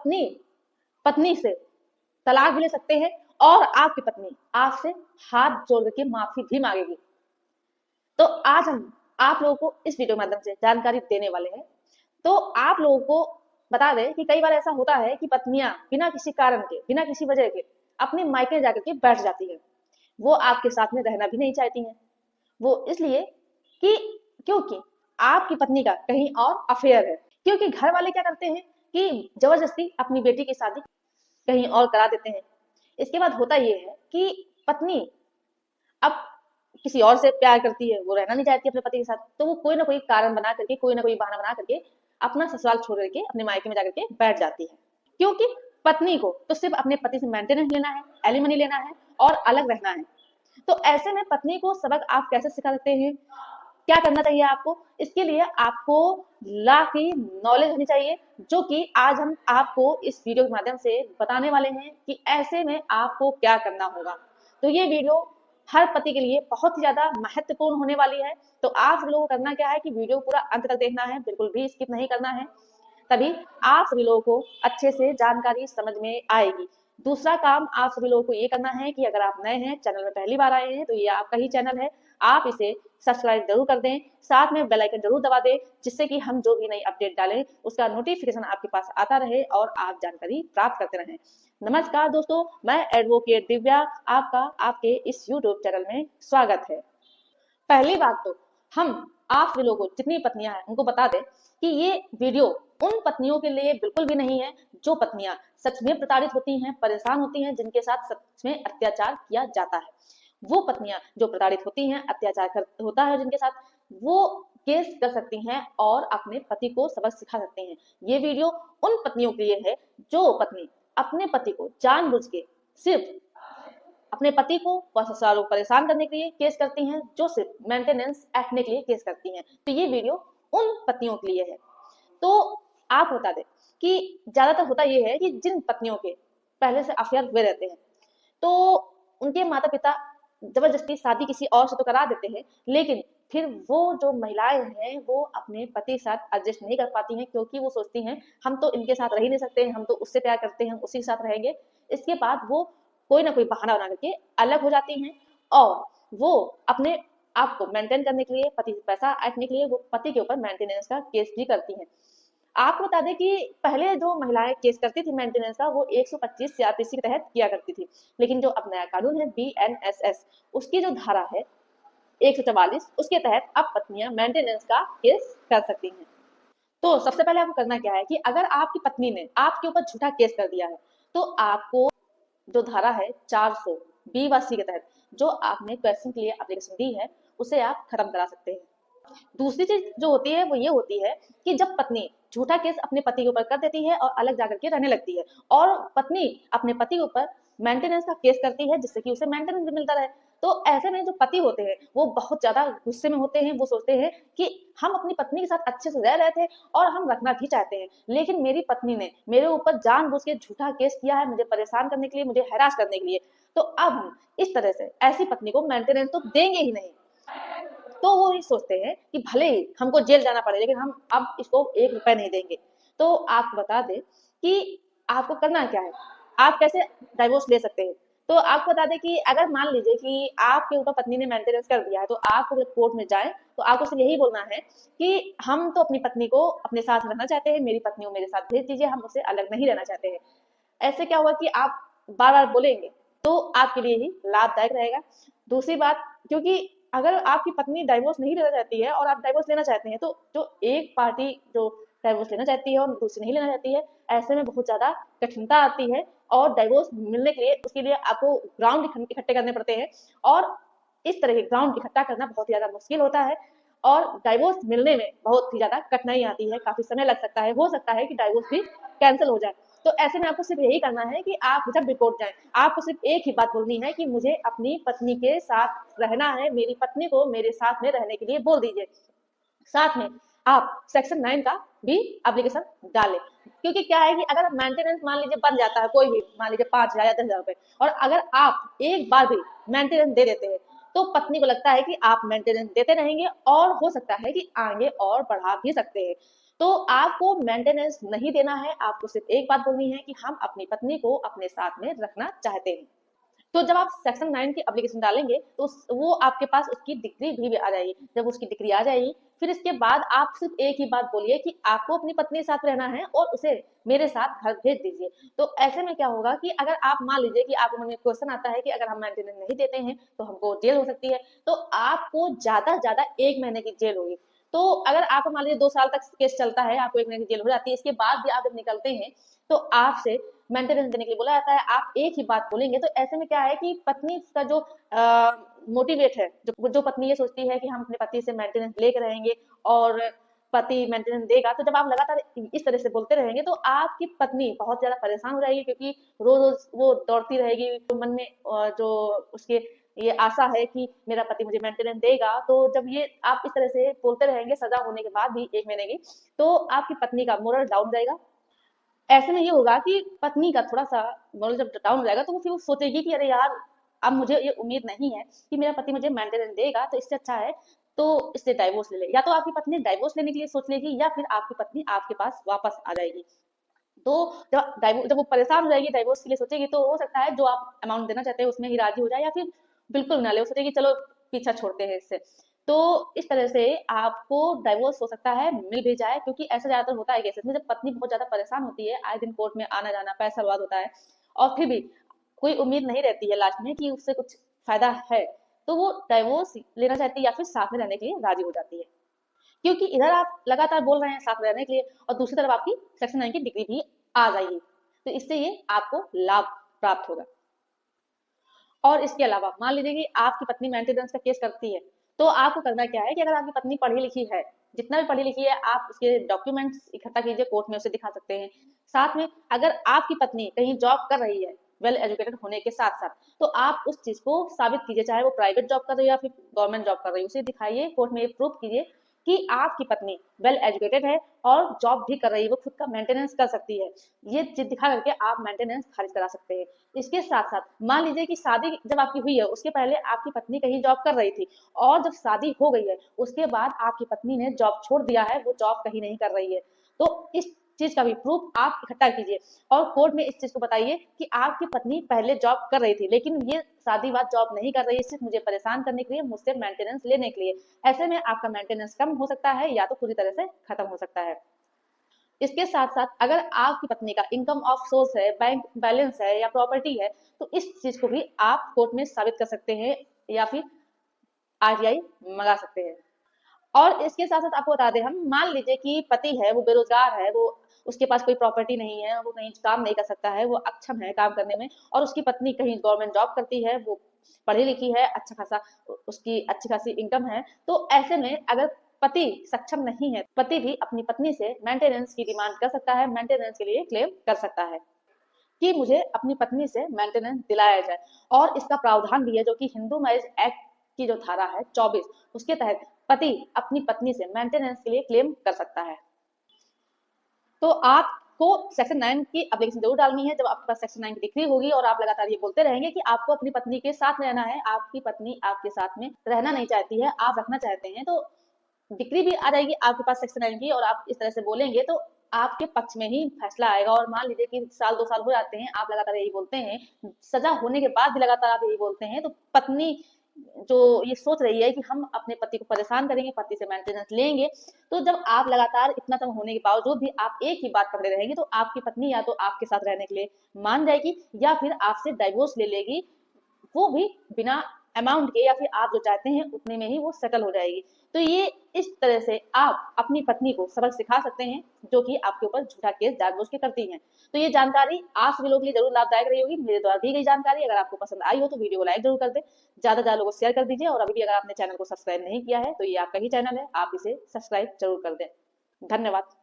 अपनी पत्नी से तलाक भी ले सकते हैं और आपकी पत्नी आपसे हाथ जोड़ करके माफी भी मांगेगी। तो आज हम आप लोगों को इस वीडियो के माध्यम से जानकारी देने वाले हैं। तो आप लोगों को बता दें कि कई बार ऐसा होता है कि पत्नियां बिना किसी कारण के, बिना किसी वजह के अपने मायके जाकर के बैठ जाती है। वो आपके साथ में रहना भी नहीं चाहती हैं। वो इसलिए कि क्योंकि आपकी पत्नी का कहीं और अफेयर है। क्योंकि घर वाले क्या करते हैं कि जबरदस्ती अपनी बेटी की शादी कहीं और करा देते हैं। इसके बाद होता ये है कि पत्नी अब किसी और से प्यार करती है, वो रहना नहीं चाहती अपने पति के साथ, तो वो कोई ना कोई कारण बना करके, कोई ना कोई बहाना बना करके अपना ससुराल छोड़ करके अपने मायके में जाकर के बैठ जाती है। क्योंकि पत्नी को तो सिर्फ अपने पति से मेंटेनेंस लेना है, एलिमनी लेना है और अलग रहना है। तो ऐसे में पत्नी को सबक आप कैसे सिखा सकते हैं, क्या करना चाहिए आपको, इसके लिए आपको लॉ की नॉलेज होनी चाहिए, जो कि आज हम आपको इस वीडियो के माध्यम से बताने वाले हैं कि ऐसे में आपको क्या करना होगा। तो ये वीडियो हर पति के लिए बहुत ही ज्यादा महत्वपूर्ण होने वाली है। तो आप सभी लोगों को करना क्या है कि वीडियो पूरा अंत तक देखना है, बिल्कुल भी स्किप नहीं करना है, तभी आप सभी लोगों को अच्छे से जानकारी समझ में आएगी। दूसरा काम आप सभी लोगों को ये करना है कि अगर आप नए हैं, चैनल में पहली बार आए हैं, तो ये आपका ही चैनल है, आप इसे सब्सक्राइब जरूर कर दें, साथ में बेल आइकन जरूर दबा दें, जिससे कि हम जो भी नई अपडेट डालें उसका नोटिफिकेशन आपके पास आता रहे और आप जानकारी प्राप्त करते रहें। नमस्कार दोस्तों, मैं एडवोकेट दिव्या, आपका आपके इस यूट्यूब चैनल में स्वागत है। पहली बात तो हम आप सभी लोगों को, जितनी पत्नियां हैं उनको बता दें कि ये वीडियो उन पत्नियों के लिए बिल्कुल भी नहीं है जो पत्नियां सच में प्रताड़ित होती हैं, परेशान होती हैं, जिनके साथ सच में अत्याचार किया जाता है। वो पत्नियां जो प्रताड़ित होती हैं, अत्याचार होता है जिनके साथ, वो केस कर सकती हैं और अपने पति को सबक सिखा सकते हैं। ये वीडियो उन पत्नियों के लिए है जो पत्नी अपने पति को जानबूझ के सिर्फ अपने पति को ससुराल को परेशान करने के लिए केस करती हैं, जो सिर्फ मेंटेनेंस ऐंठने के लिए केस करती हैं। तो ये वीडियो उन पत्नियों के लिए है। तो आप बता दें कि ज्यादातर होता ये है कि जिन पत्नियों के पहले से अफेयर हुए रहते हैं, तो उनके माता पिता जबरदस्ती शादी किसी और से तो करा देते हैं, लेकिन फिर वो जो महिलाएं हैं वो अपने पति के साथ एडजस्ट नहीं कर पाती हैं, क्योंकि वो सोचती हैं हम तो इनके साथ रह ही नहीं सकते हैं, हम तो उससे प्यार करते हैं, हम उसी के साथ रहेंगे। इसके बाद वो कोई ना कोई बहाना बना करके अलग हो जाती हैं और वो अपने आप को मेंटेन करने के लिए, पति से पैसा ऐंठने के लिए वो पति के ऊपर मेंटेनेंस का केस भी करती हैं। आपको बता दें कि पहले जो महिलाएं केस करती थी मेंटेनेंस का, वो 125 सीआरपीसी के तहत किया करती थी, लेकिन जो अब नया कानून है बीएनएसएस, उसकी जो धारा है 144, उसके तहत अब पत्नियां मेंटेनेंस का केस कर सकती हैं। तो सबसे पहले आपको करना क्या है कि अगर आपकी पत्नी ने आपके ऊपर झूठा केस कर दिया है, तो आपको जो धारा है 400 बी व सी के तहत जो आपने क्वेश्चन के लिए एप्लीकेशन दी है, उसे आप खत्म करा सकते हैं। दूसरी चीज जो होती है वो ये होती है कि जब पत्नी झूठा केस अपने पति के ऊपर कर देती है और अलग जाकर के रहने लगती है, और पत्नी अपने पति के ऊपर मेंटेनेंस का केस करती है जिससे कि उसे मेंटेनेंस भी मिलता रहे, तो ऐसे में जो पति होते हैं वो बहुत ज्यादा गुस्से में होते हैं। वो सोचते हैं कि हम अपनी पत्नी के साथ अच्छे से रह रहे थे और हम रखना भी चाहते हैं, लेकिन मेरी पत्नी ने मेरे ऊपर जानबूझ के झूठा केस किया है, मुझे परेशान करने के लिए, मुझे हैरास करने के लिए। तो अब हम इस तरह से ऐसी पत्नी को मेंटेनेंस तो देंगे ही नहीं। तो वो ये सोचते हैं कि भले ही हमको जेल जाना पड़े, लेकिन हम अब इसको 1 रुपए नहीं देंगे। तो आपको बता दें कि आपको करना क्या है, आप कैसे डाइवोर्स ले सकते हैं। तो आपको बता दें कि अगर मान लीजिए कि आपके ऊपर पत्नी ने मेंटेनेंस कर दिया है, तो आपको जब कोर्ट में जाए तो आपको सिर्फ यही बोलना है कि हम तो अपनी पत्नी को अपने साथ रहना चाहते हैं, मेरी पत्नी को मेरे साथ भेज दीजिए, हम उससे अलग नहीं रहना चाहते हैं। ऐसे क्या हुआ कि आप बार बार बोलेंगे तो आपके लिए ही लाभदायक रहेगा। दूसरी बात, क्योंकि अगर आपकी पत्नी डाइवोर्स नहीं लेना चाहती है और आप डाइवोर्स लेना चाहते हैं, तो जो एक पार्टी जो डाइवोर्स लेना चाहती है और दूसरी नहीं लेना चाहती है, ऐसे में बहुत ज्यादा कठिनता आती है और डाइवोर्स मिलने के लिए उसके लिए आपको ग्राउंड इकट्ठे करने पड़ते हैं, और इस तरह के ग्राउंड इकट्ठा करना बहुत ही ज्यादा मुश्किल होता है और डाइवोर्स मिलने में बहुत ही ज्यादा कठिनाई आती है, काफी समय लग सकता है, हो सकता है कि डाइवोर्स भी कैंसिल हो जाए। तो ऐसे में आपको सिर्फ यही करना है कि आप जब भी कोर्ट जाएं, आपको सिर्फ एक ही बात बोलनी है कि मुझे अपनी पत्नी के साथ रहना है, मेरी पत्नी को मेरे साथ में रहने के लिए बोल दीजिए। साथ में आप सेक्शन 9 का भी एप्लीकेशन डालें, क्योंकि क्या है कि अगर मेंटेनेंस मान लीजिए बन जाता है, कोई भी मान लीजिए 5,000 या 10,000 रुपए, और अगर आप एक बार भी मेंटेनेंस दे देते हैं, तो पत्नी को लगता है कि आप मेंटेनेंस देते रहेंगे और हो सकता है कि आगे और बढ़ा भी सकते हैं। तो आपको मेंटेनेंस नहीं देना है, आपको सिर्फ एक बात बोलनी है कि हम अपनी पत्नी को अपने साथ में रखना चाहते हैं। तो जब आप सेक्शन 9 की एप्लीकेशन डालेंगे तो वो आपके पास उसकी डिग्री भी आ जाएगी। जब उसकी डिग्री आ जाएगी फिर इसके बाद आप सिर्फ एक ही बात बोलिए कि आपको अपनी पत्नी के साथ रहना है और उसे मेरे साथ घर भेज दीजिए। तो ऐसे में क्या होगा कि अगर आप मान लीजिए कि आपके मन में क्वेश्चन आता है कि अगर हम मेंटेनेंस नहीं देते हैं तो हमको जेल हो सकती है, तो आपको ज्यादा ज्यादा 1 महीने की जेल होगी। तो अगर आप मान लीजिए 2 साल तक केस चलता है, आपको 1 महीने की जेल हो जाती है, इसके बाद भी आप जब निकलते हैं तो आपसे मेंटेनेंस देने के लिए बोला जाता है, आप एक ही बात बोलेंगे। तो ऐसे में क्या है कि पत्नी का जो मोटिवेट है, जो पत्नी ये सोचती है कि हम अपने पति से मेंटेनेंस लेकर रहेंगे और पति मेंटेनेंस देगा, तो जब आप लगातार इस तरह से बोलते रहेंगे तो आपकी पत्नी बहुत ज्यादा परेशान हो जाएगी, क्योंकि रोज रोज वो दौड़ती रहेगी, तो मन में जो उसके ये आशा है कि मेरा पति मुझे मेंटेनेंस देगा। तो जब ये आप इस तरह से बोलते रहेंगे सजा होने के बाद भी 1 महीने की, तो आपकी पत्नी का मोरल डाउन जाएगा। ऐसे में ये होगा कि पत्नी का थोड़ा-सा मोरल जब डाउन हो जाएगा तो फिर वो सोचेगी कि अरे यार, अब मुझे ये उम्मीद नहीं है कि मेरा पति मुझे मेंटेनेंस देगा, तो इससे अच्छा है तो इससे डाइवोर्स ले ले। या तो आपकी पत्नी डाइवोर्स लेने के लिए सोच लेगी या फिर आपकी पत्नी आपके पास वापस आ जाएगी। तो जब वो परेशान हो जाएगी, डाइवोर्स के लिए सोचेगी, तो हो सकता है जो आप अमाउंट देना चाहते हैं उसमें ही राजी हो जाए या फिर बिल्कुल ना ले, वो सोचेगी चलो पीछा छोड़ते हैं इससे। तो इस तरह से आपको डाइवोर्स हो सकता है मिल भी जाए, क्योंकि ऐसा ज्यादातर होता है केसेस में, जब पत्नी बहुत ज्यादा परेशान होती है, आए दिन कोर्ट में आना जाना, पैसा बर्बाद होता है और फिर भी कोई उम्मीद नहीं रहती है लास्ट में कि उससे कुछ फायदा है, तो वो डाइवोर्स लेना चाहती है या फिर साथ में रहने के लिए राजी हो जाती है। क्योंकि इधर आप लगातार बोल रहे हैं साथ में रहने के लिए और दूसरी तरफ आपकी सेक्शन 9 की डिग्री भी आ जाएगी, तो इससे ये आपको लाभ प्राप्त होगा। और इसके अलावा मान लीजिए कि आपकी पत्नी मेंटेनेंस का केस करती है, तो आपको करना क्या है कि अगर आपकी पत्नी पढ़ी लिखी है, जितना भी पढ़ी लिखी है, आप उसके डॉक्यूमेंट्स इकट्ठा कीजिए, कोर्ट में उसे दिखा सकते हैं। साथ में अगर आपकी पत्नी कहीं जॉब कर रही है, वेल एजुकेटेड होने के साथ साथ, तो आप उस चीज को साबित कीजिए, चाहे वो प्राइवेट जॉब कर रही है या फिर गवर्नमेंट जॉब कर रही है, उसे दिखाइए कोर्ट में, प्रूफ कीजिए कि आपकी पत्नी वेल एजुकेटेड है और जॉब भी कर रही है, वो खुद का मेंटेनेंस कर सकती है। ये चीज दिखा करके आप मेंटेनेंस खारिज करा सकते हैं। इसके साथ साथ मान लीजिए कि शादी जब आपकी हुई है, उसके पहले आपकी पत्नी कहीं जॉब कर रही थी और जब शादी हो गई है उसके बाद आपकी पत्नी ने जॉब छोड़ दिया है, वो जॉब कहीं नहीं कर रही है, तो इस चीज का भी प्रूफ आप इकट्ठा कीजिए और कोर्ट में इस चीज को बताइए कि आपकी पत्नी पहले जॉब कर रही थी लेकिन ये शादी बाद जॉब नहीं कर रही है, सिर्फ मुझे परेशान करने के लिए, मुझसे मेंटेनेंस लेने के लिए। ऐसे में आपका मेंटेनेंस कम हो सकता है या तो पूरी तरह से खत्म हो सकता है। इसके साथ साथ अगर आपकी पत्नी का इनकम ऑफ सोर्स है, बैंक बैलेंस है या प्रॉपर्टी है, तो इस चीज को भी आप कोर्ट में साबित कर सकते हैं या फिर आरटीआई मंगा सकते हैं। और इसके साथ साथ आपको बता दें, हम मान लीजिए कि पति है वो बेरोजगार है, वो उसके पास कोई प्रॉपर्टी नहीं है, वो कहीं काम नहीं कर सकता है, वो अक्षम है काम करने में, और उसकी पत्नी कहीं गवर्नमेंट जॉब करती है, वो पढ़ी लिखी है, अच्छा खासा उसकी अच्छी खासी इनकम है, तो ऐसे में अगर पति सक्षम नहीं है, पति भी अपनी पत्नी से मेंटेनेंस की डिमांड कर सकता है, मेंटेनेंस के लिए क्लेम कर सकता है कि मुझे अपनी पत्नी से मेंटेनेंस दिलाया जाए। और इसका प्रावधान भी है जो कि हिंदू मैरिज एक्ट की जो धारा है 24, उसके तहत पति अपनी पत्नी से मेंटेनेंस के लिए क्लेम कर सकता है। तो आपको सेक्शन 9 की एप्लीकेशन जरूर डालनी है जब आपके पास सेक्शन 9 की डिग्री होगी और आप लगातार ये बोलते रहेंगे कि आपको अपनी पत्नी के साथ रहना है, आपकी पत्नी आपके साथ में रहना नहीं चाहती है, आप रखना चाहते हैं, तो डिग्री भी आ जाएगी आपके पास सेक्शन 9 की और आप इस तरह से बोलेंगे तो आपके पक्ष में ही फैसला आएगा। और मान लीजिए कि साल 2 साल हो जाते हैं, आप लगातार यही बोलते हैं, सजा होने के बाद भी लगातार आप यही बोलते हैं, तो पत्नी जो ये सोच रही है कि हम अपने पति को परेशान करेंगे, पति से मेंटेनेंस लेंगे, तो जब आप लगातार इतना समय होने के बावजूद भी आप एक ही बात पकड़े रहेंगे, तो आपकी पत्नी या तो आपके साथ रहने के लिए मान जाएगी या फिर आपसे डाइवोर्स ले लेगी, वो भी बिना अमाउंट के, या फिर आप जो चाहते हैं उतने में ही वो सेटल हो जाएगी। तो ये इस तरह से आप अपनी पत्नी को सबक सिखा सकते हैं जो कि आपके ऊपर झूठा केस जानबूझ के करती हैं। तो ये जानकारी आप सभी लोगों के लिए जरूर लाभदायक रही होगी। मेरे द्वारा दी गई जानकारी अगर आपको पसंद आई हो तो वीडियो को लाइक जरूर कर दें, ज्यादा ज्यादा लोगों को शेयर कर दीजिए, और अभी भी अगर आपने चैनल को सब्सक्राइब नहीं किया है तो ये आपका ही चैनल है, आप इसे सब्सक्राइब जरूर कर दें। धन्यवाद।